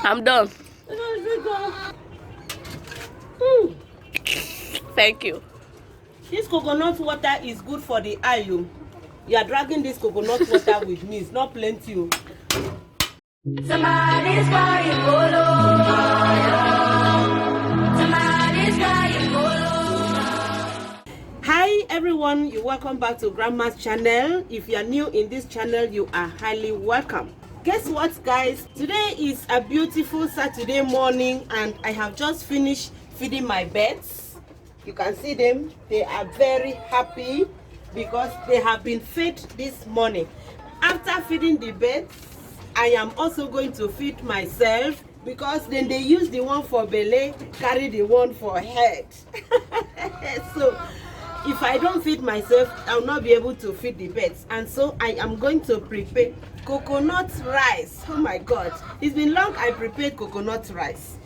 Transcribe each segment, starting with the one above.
I'm done. Thank you. This coconut water is good for the eye. You are dragging this coconut water with me. It's not plenty. Somebody's crying, Bolo. Somebody's crying, Bolo. Hi everyone, you're welcome back to Grandma's channel. If you are new in this channel, you are highly welcome. Guess what, guys? Today is a beautiful Saturday morning and I have just finished feeding my birds. You can see them. They are very happy because they have been fed this morning. After feeding the birds, I am also going to feed myself because then they use the one for belly, carry the one for head. So if I don't feed myself, I'll not be able to feed the birds. And so I am going to prepare coconut rice. Oh my God, it's been long I prepared coconut rice.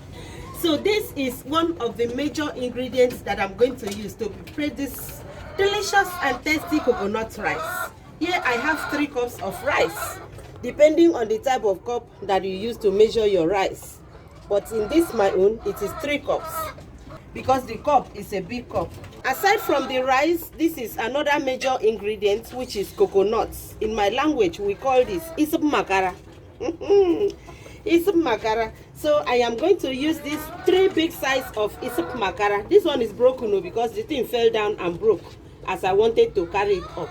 So this is one of the major ingredients that I'm going to use to prepare this delicious and tasty coconut rice. Here I have 3 cups of rice, depending on the type of cup that you use to measure your rice. But in this my own, it is 3 cups because the cup is a big cup. Aside from the rice, this is another major ingredient, which is coconuts. In my language, we call this Isip makara. Isip makara. So I am going to use these 3 big size of Isip makara. This one is broken because the thing fell down and broke as I wanted to carry it up.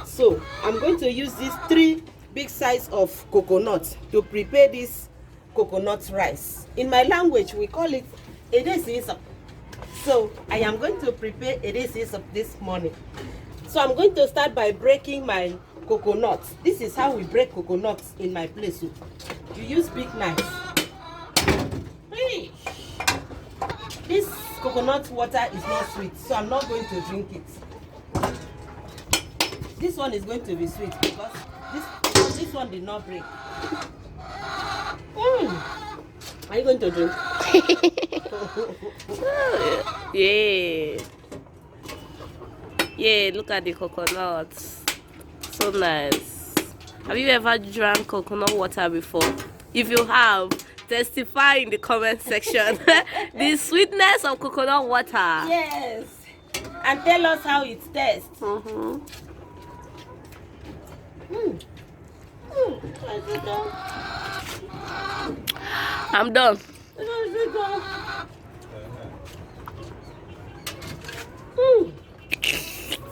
So I'm going to use these 3 big size of coconut to prepare this coconut rice. In my language, we call it Edisi. So I am going to prepare Edisi this morning. So I'm going to start by breaking my coconuts. This is how we break coconuts in my place. You use big knife. Hey. This coconut water is not sweet, so I'm not going to drink it. This one is going to be sweet because this one did not break. Are you going to drink? Yeah. Yeah, look at the coconuts. So nice. Have you ever drank coconut water before? If you have, testify in the comment section. The sweetness of coconut water. Yes. And tell us how it tastes. I'm done.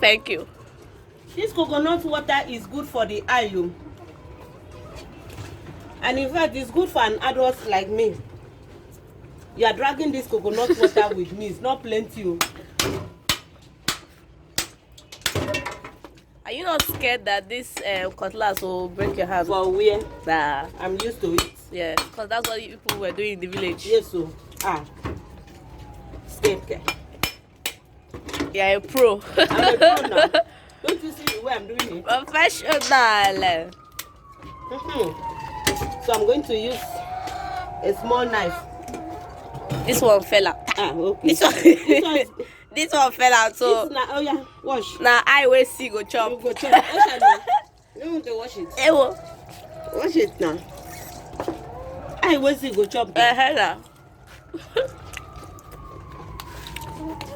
Thank you. This coconut water is good for the eye. And in fact, it's good for an adult like me. You are dragging this coconut water with me. It's not plenty. Are you not scared that this cutlass will break your hand? For where? Nah. I'm used to it. Yeah, because that's what people were doing in the village. Yes, so. Scared. Yeah, a pro. I'm a pro now. Don't you see the way I'm doing it? Professional. So I'm going to use a small knife. This one fell out. Okay. This one, this one fell out. So Oh yeah, wash. now I will see go chop. You go chop. Wash. You want to wash it? Ewo. Wash it now. I will see go chop. Now.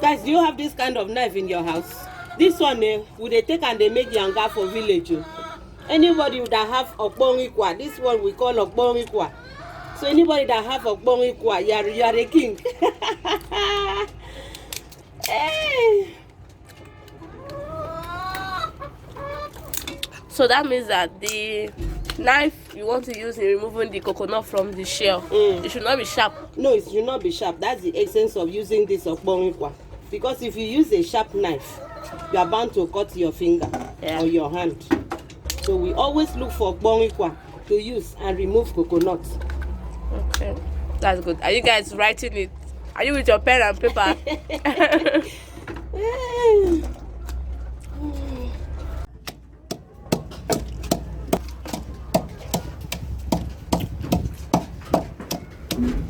Guys, do you have this kind of knife in your house? This one, would they take and they make yanga for village? Anybody that have okbongikwa, this one we call okbongikwa. So anybody that have okbongikwa, you are a king. Hey. So that means that the knife you want to use in removing the coconut from the shell, it should not be sharp. No, it should not be sharp. That's the essence of using this okbongikwa. Because if you use a sharp knife, you are bound to cut your finger or your hand. So we always look for okbongikwa to use and remove coconut. Okay, that's good. Are you guys writing it? Are you with your pen and paper?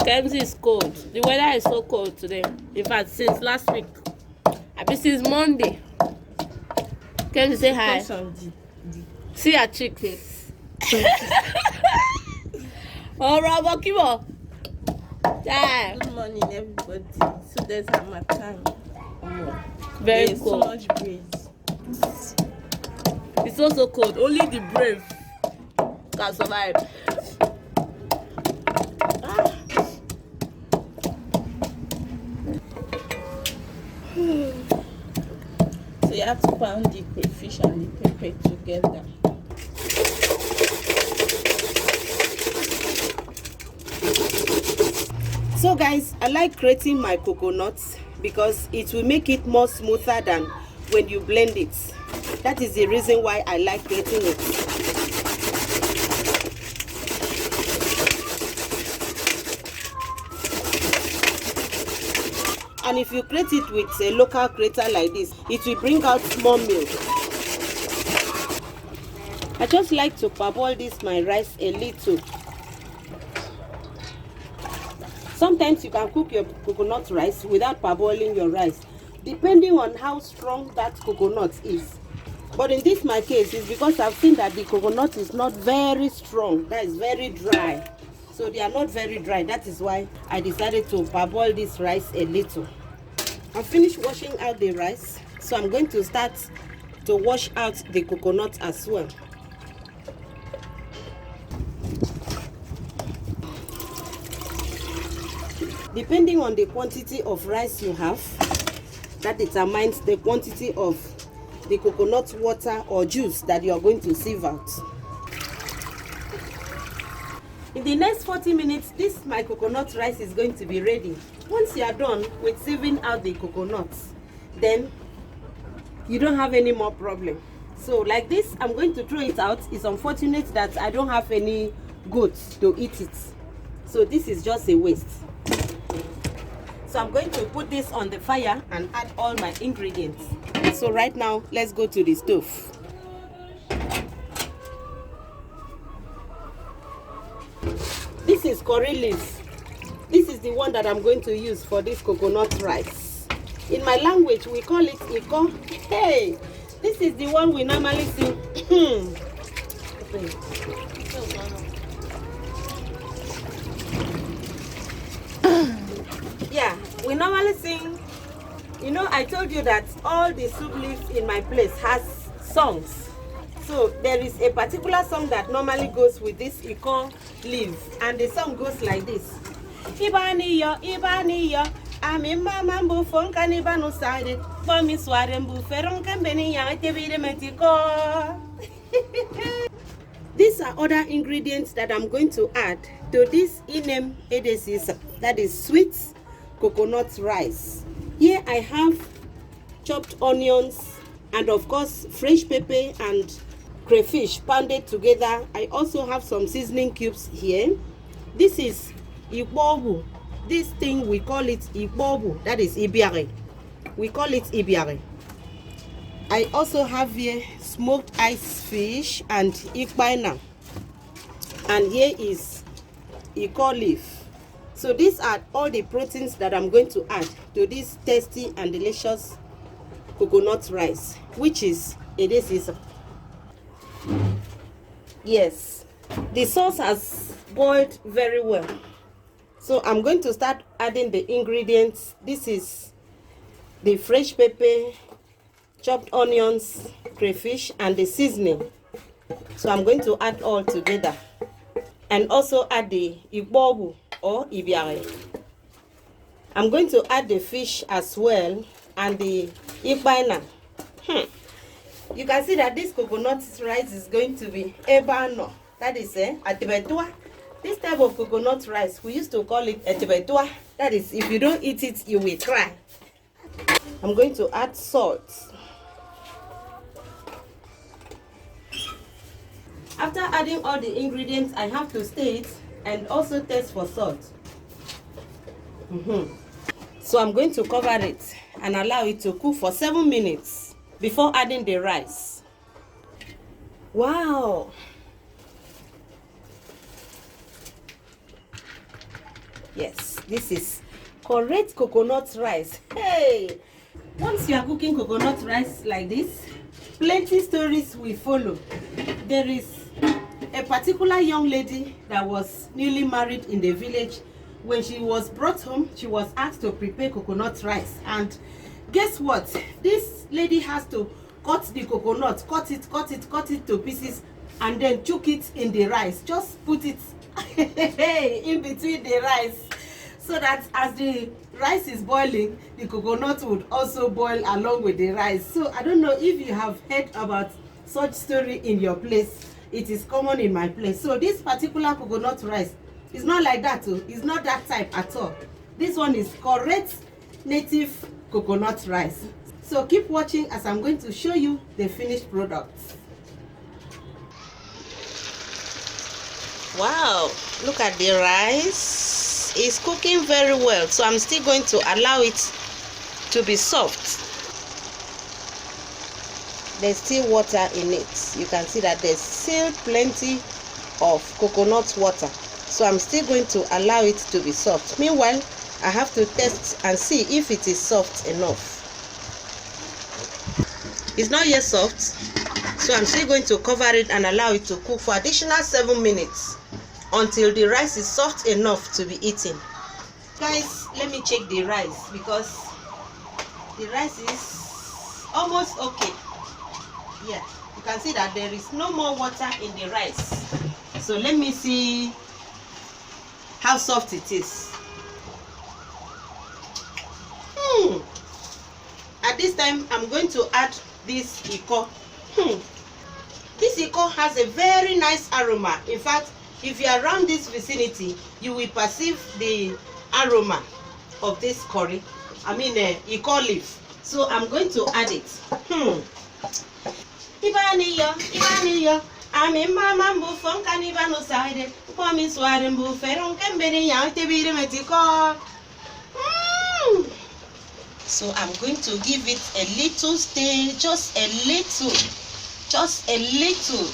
Kenzie is cold. The weather is so cold today. In fact, since last week. I mean, since Monday. Kenzie, say hi. See your cheeks. Oh, Robo, keep on. Yeah. Good morning, everybody. So there's my time. Very There's so cool. much breeze. It's also cold. Only the brave can survive. So you have to pound the crayfish and the pepper together. So guys, I like grating my coconuts because it will make it more smoother than when you blend it. That is the reason why I like grating it. And if you grate it with a local grater like this, it will bring out more milk. I just like to parboil this my rice a little. Sometimes you can cook your coconut rice without parboiling your rice, depending on how strong that coconut is. But in this my case, it's because I've seen that the coconut is not very strong. That is very dry. So they are not very dry. That is why I decided to parboil this rice a little. I finished washing out the rice, so I'm going to start to wash out the coconut as well. Depending on the quantity of rice you have, that determines the quantity of the coconut water or juice that you are going to sieve out. In the next 40 minutes, this my coconut rice is going to be ready. Once you are done with sieving out the coconuts, then you don't have any more problem. So like this, I'm going to throw it out. It's unfortunate that I don't have any goats to eat it. So this is just a waste. So I'm going to put this on the fire and add all my ingredients. So right now, let's go to the stove. This is curry leaf. This is the one that I'm going to use for this coconut rice. In my language, we call it iko. Hey, this is the one we normally see. Yeah, we normally sing. You know, I told you that all the soup leaves in my place has songs. So there is a particular song that normally goes with this iko leaf, and the song goes like this. Ibaniyo, Ibaniyo, ami mama mbu fonka ni banu side, bomi sware mbu feronke mbeni ya tebide metiko. These are other ingredients that I'm going to add to this inem Edisi, that is sweet coconut rice. Here I have chopped onions and of course fresh pepper and crayfish pounded together. I also have some seasoning cubes here. This is Igbobu. This thing we call it Igbobu, that is Ibiare. We call it Ibiare. I also have here smoked ice fish and ikpaina. And here is iko leaf. So these are all the proteins that I'm going to add to this tasty and delicious coconut rice, which is Edisi. Yes, the sauce has boiled very well. So I'm going to start adding the ingredients. This is the fresh pepper, chopped onions, crayfish, and the seasoning. So I'm going to add all together. And also add the igbobu or ibiare. I'm going to add the fish as well and the ikpaina. You can see that this coconut rice is going to be ebano. That is atibetua. This type of coconut rice, we used to call it atibetua. That is, if you don't eat it, you will cry. I'm going to add salt. After adding all the ingredients, I have to stir it and also taste for salt. So I'm going to cover it and allow it to cook for 7 minutes before adding the rice. Wow! Yes, this is correct coconut rice. Hey! Once you are cooking coconut rice like this, plenty stories will follow. There is a particular young lady that was newly married in the village. When she was brought home, she was asked to prepare coconut rice. And guess what? This lady has to cut the coconut, cut it to pieces, and then chuck it in the rice. Just put it in between the rice, so that as the rice is boiling, the coconut would also boil along with the rice. So I don't know if you have heard about such story in your place. It is common in my place. So this particular coconut rice is not like that too. It's not that type at all. This one is correct native coconut rice. So keep watching as I'm going to show you the finished product. Wow, look at the rice. It's cooking very well. So I'm still going to allow it to be soft. There's still water in it. You can see that there's still plenty of coconut water. So I'm still going to allow it to be soft. Meanwhile, I have to test and see if it is soft enough. It's not yet soft, so I'm still going to cover it and allow it to cook for additional 7 minutes until the rice is soft enough to be eaten. Guys, let me check the rice because the rice is almost okay. Yeah, you can see that there is no more water in the rice. So let me see how soft it is. At this time, I'm going to add this iko. This iko has a very nice aroma. In fact, if you are around this vicinity, you will perceive the aroma of this curry. I mean, iko leaf. So I'm going to add it. Ibaniyo. Ami mama mbufu nkaniba no side. Kwa mi sware mbufu ronke mbere ya tebire metiko. So I'm going to give it a little stir, just a little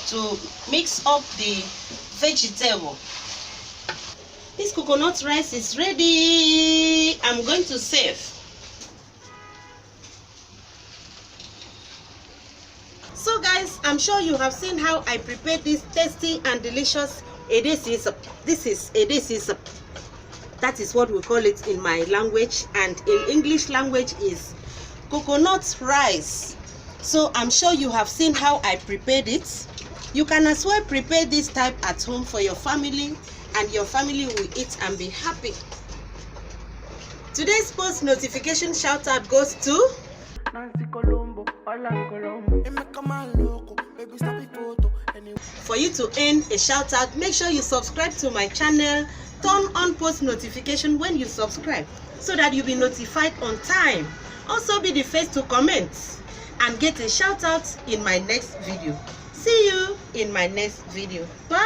to mix up the vegetable. This coconut rice is ready. I'm going to serve. So guys, I'm sure you have seen how I prepared this tasty and delicious Edisi. This is Edisi. That is what we call it in my language, and in English language is coconut rice. So I'm sure you have seen how I prepared it. You can as well prepare this type at home for your family, and your family will eat and be happy. Today's post notification shout out goes to For you to earn a shout out, make sure you subscribe to my channel. Turn on post notification when you subscribe so that you'll be notified on time. Also be the first to comment and get a shout out in my next video. See you in my next video. Bye.